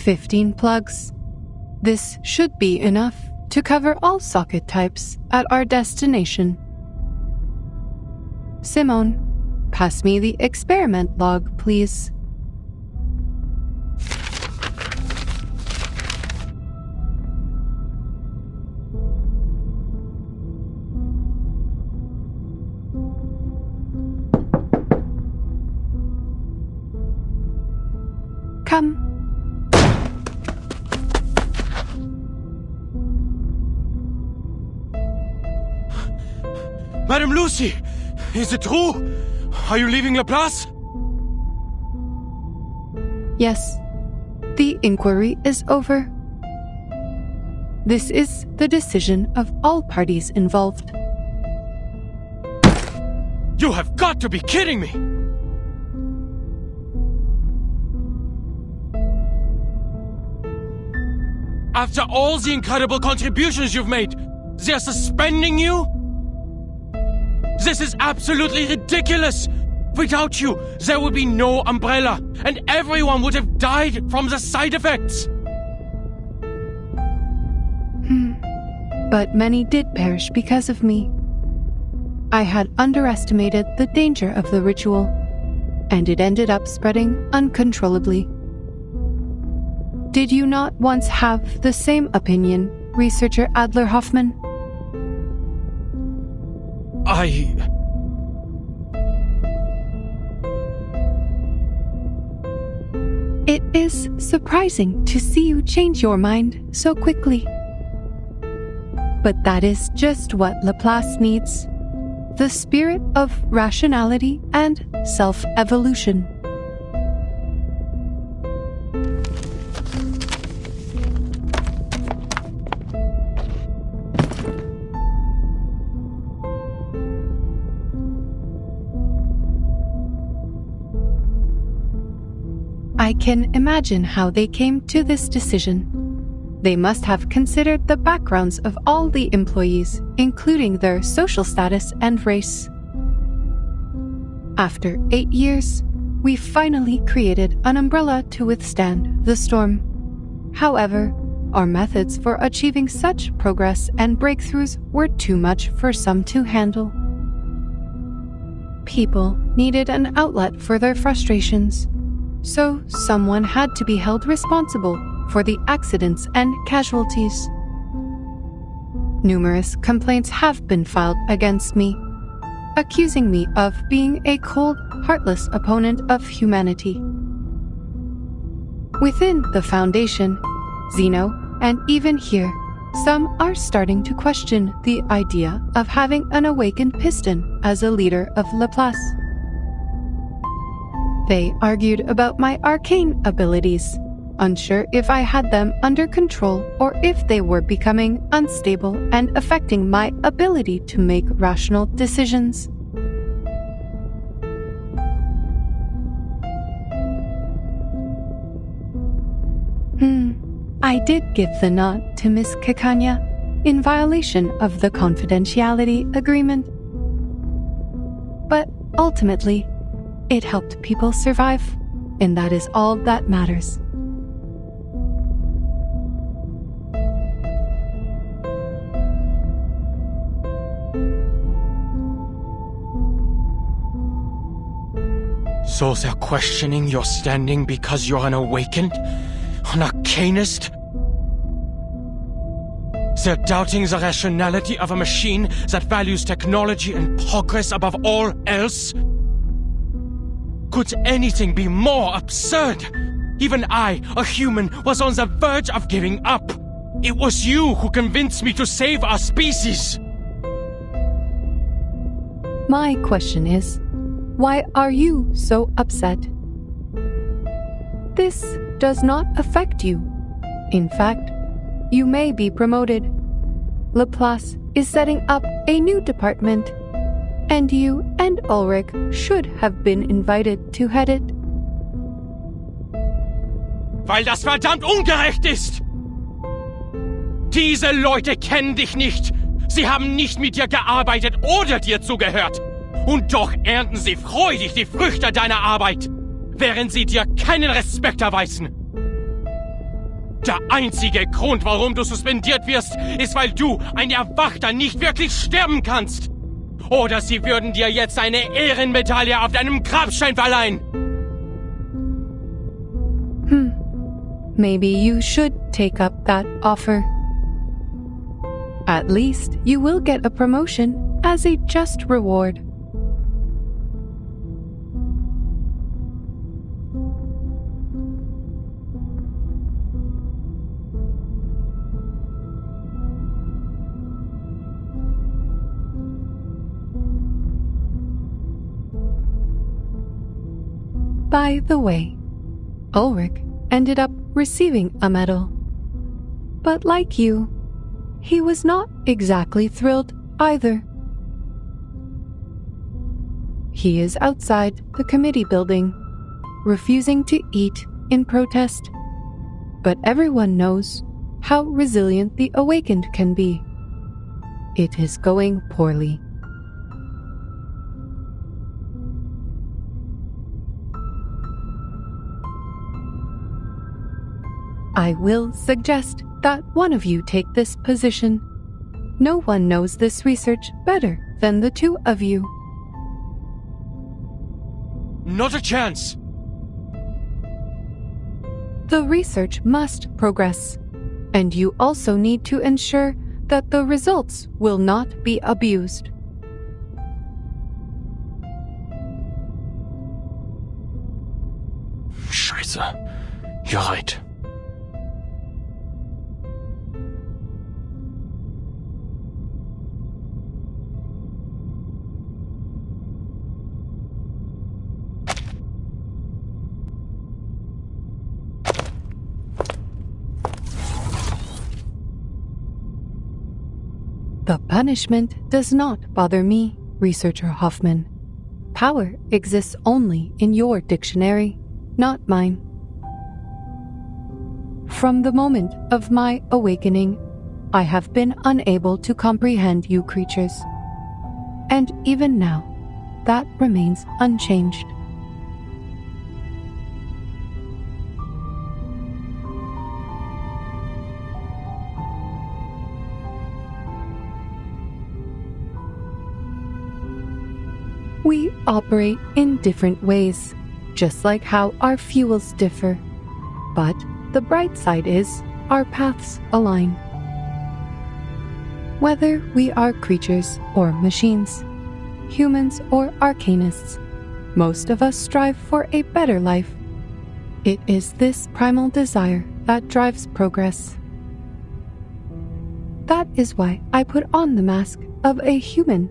15 plugs. This should be enough to cover all socket types at our destination. Simone, pass me the experiment log, please. Come. Madame Lucy, is it true? Are you leaving Laplace? Yes, the inquiry is over. This is the decision of all parties involved. You have got to be kidding me! After all the incredible contributions you've made, they're suspending you? This is absolutely ridiculous! Without you, there would be no umbrella, and everyone would have died from the side effects! But many did perish because of me. I had underestimated the danger of the ritual, and it ended up spreading uncontrollably. Did you not once have the same opinion, researcher Adler-Hoffman? It is surprising to see you change your mind so quickly. But that is just what Laplace needs. The spirit of rationality and self-evolution. I can imagine how they came to this decision. They must have considered the backgrounds of all the employees, including their social status and race. After 8 years, we finally created an umbrella to withstand the storm. However, our methods for achieving such progress and breakthroughs were too much for some to handle. People needed an outlet for their frustrations. So someone had to be held responsible for the accidents and casualties. Numerous complaints have been filed against me, accusing me of being a cold, heartless opponent of humanity. Within the Foundation, Zeno, and even here, some are starting to question the idea of having an awakened piston as a leader of Laplace. They argued about my arcane abilities, unsure if I had them under control or if they were becoming unstable and affecting my ability to make rational decisions. I did give the nod to Miss Kekanya in violation of the confidentiality agreement. But ultimately, it helped people survive, and that is all that matters. So they're questioning your standing because you're an awakened? An arcanist? They're doubting the rationality of a machine that values technology and progress above all else? Could anything be more absurd? Even I, a human, was on the verge of giving up. It was you who convinced me to save our species. My question is, why are you so upset? This does not affect you. In fact, you may be promoted. Laplace is setting up a new department, and you and Ulrich should have been invited to head it. Weil das verdammt ungerecht ist! Diese Leute kennen dich nicht. Sie haben nicht mit dir gearbeitet oder dir zugehört. Und doch ernten sie freudig die Früchte deiner Arbeit, während sie dir keinen Respekt erweisen. Der einzige Grund, warum du suspendiert wirst, ist, weil du, ein Erwachter, nicht wirklich sterben kannst. Oder sie würden dir jetzt eine Ehrenmedaille auf deinem Grabstein verleihen. Maybe you should take up that offer. At least you will get a promotion as a just reward. By the way, Ulrich ended up receiving a medal. But like you, he was not exactly thrilled either. He is outside the committee building, refusing to eat in protest. But everyone knows how resilient the awakened can be. It is going poorly. I will suggest that one of you take this position. No one knows this research better than the two of you. Not a chance. The research must progress, and you also need to ensure that the results will not be abused. Scheiße. You're right. The punishment does not bother me, Researcher Hoffman. Power exists only in your dictionary, not mine. From the moment of my awakening, I have been unable to comprehend you creatures. And even now, that remains unchanged. We operate in different ways, just like how our fuels differ. But the bright side is our paths align. Whether we are creatures or machines, humans or arcanists, most of us strive for a better life. It is this primal desire that drives progress. That is why I put on the mask of a human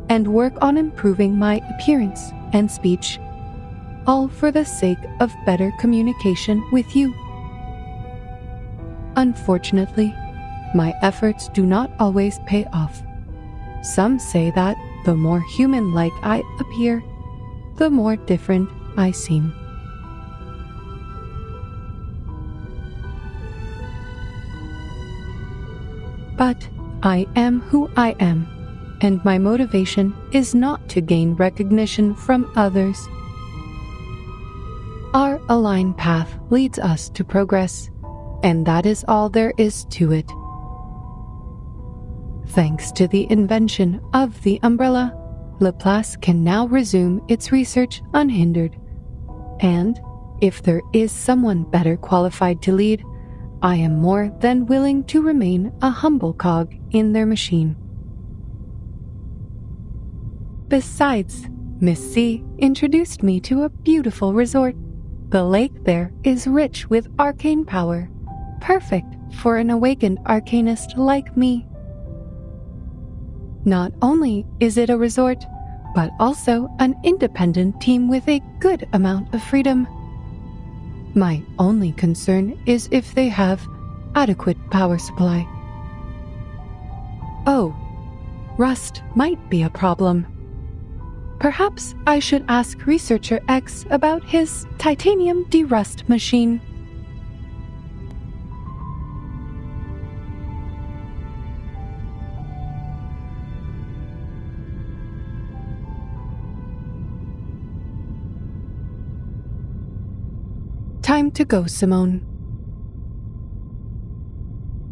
and work on improving my appearance and speech, all for the sake of better communication with you. Unfortunately, my efforts do not always pay off. Some say that the more human-like I appear, the more different I seem. But I am who I am, and my motivation is not to gain recognition from others. Our aligned path leads us to progress, and that is all there is to it. Thanks to the invention of the umbrella, Laplace can now resume its research unhindered. And if there is someone better qualified to lead, I am more than willing to remain a humble cog in their machine. Besides, Miss C introduced me to a beautiful resort. The lake there is rich with arcane power, perfect for an awakened arcanist like me. Not only is it a resort, but also an independent team with a good amount of freedom. My only concern is if they have adequate power supply. Oh, rust might be a problem. Perhaps I should ask Researcher X about his titanium derust machine. Time to go, Simone.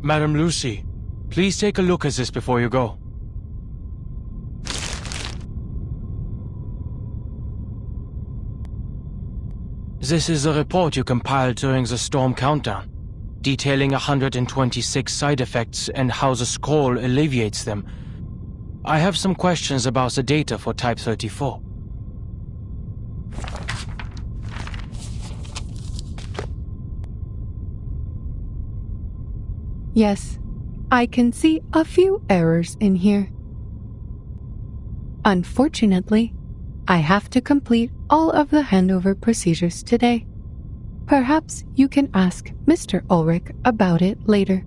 Madam Lucy, please take a look at this before you go. This is a report you compiled during the storm countdown, detailing 126 side effects and how the scroll alleviates them. I have some questions about the data for Type 34. Yes, I can see a few errors in here. Unfortunately, I have to complete all of the handover procedures today. Perhaps you can ask Mr. Ulrich about it later.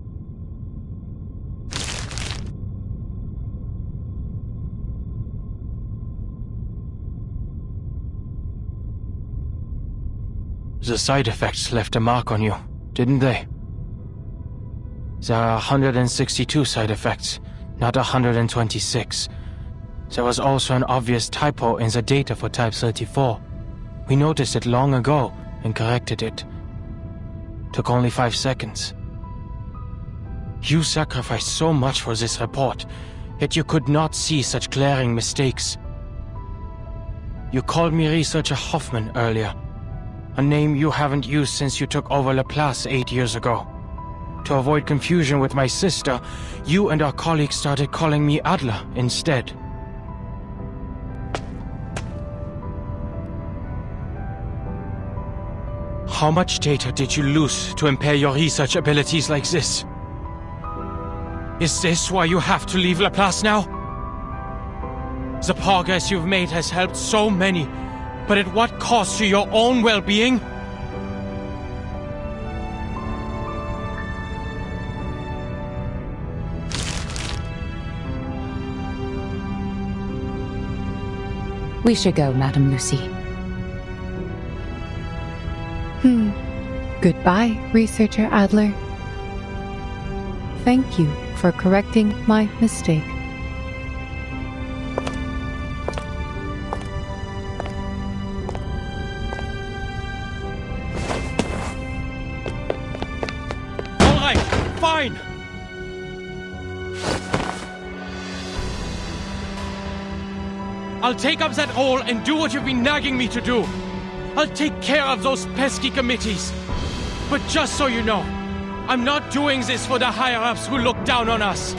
The side effects left a mark on you, didn't they? There are 162 side effects, not 126. There was also an obvious typo in the data for Type 34. We noticed it long ago and corrected it. Took only 5 seconds. You sacrificed so much for this report, yet you could not see such glaring mistakes. You called me Researcher Hoffman earlier, a name you haven't used since you took over Laplace 8 years ago. To avoid confusion with my sister, you and our colleagues started calling me Adler instead. How much data did you lose to impair your research abilities like this? Is this why you have to leave Laplace now? The progress you've made has helped so many, but at what cost to your own well-being? We should go, Madam Lucy. Goodbye, Researcher Adler. Thank you for correcting my mistake. All right, fine. I'll take up that role and do what you've been nagging me to do. I'll take care of those pesky committees. But just so you know, I'm not doing this for the higher-ups who look down on us,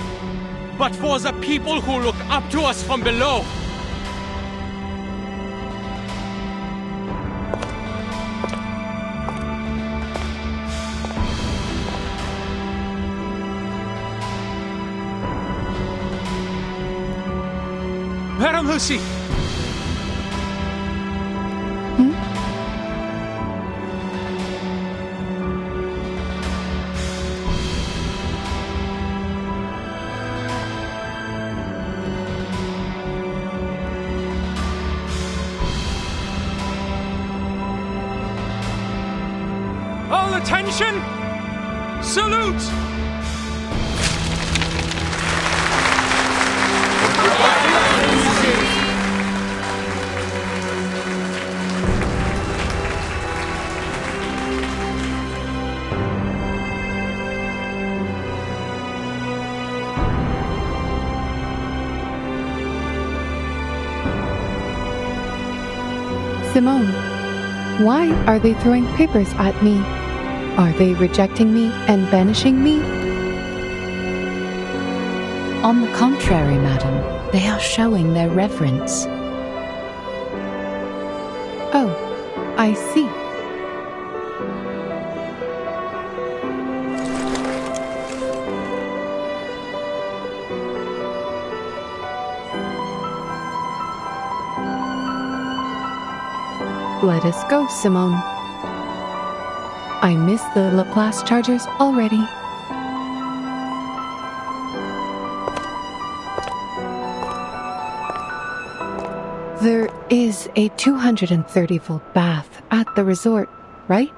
but for the people who look up to us from below. Madam Lucy! All attention! Salute! Simone, why are they throwing papers at me? Are they rejecting me and banishing me? On the contrary, madam, they are showing their reverence. Oh, I see. Let us go, Simone. I miss the Laplace Chargers already. There is a 230-volt bath at the resort, right?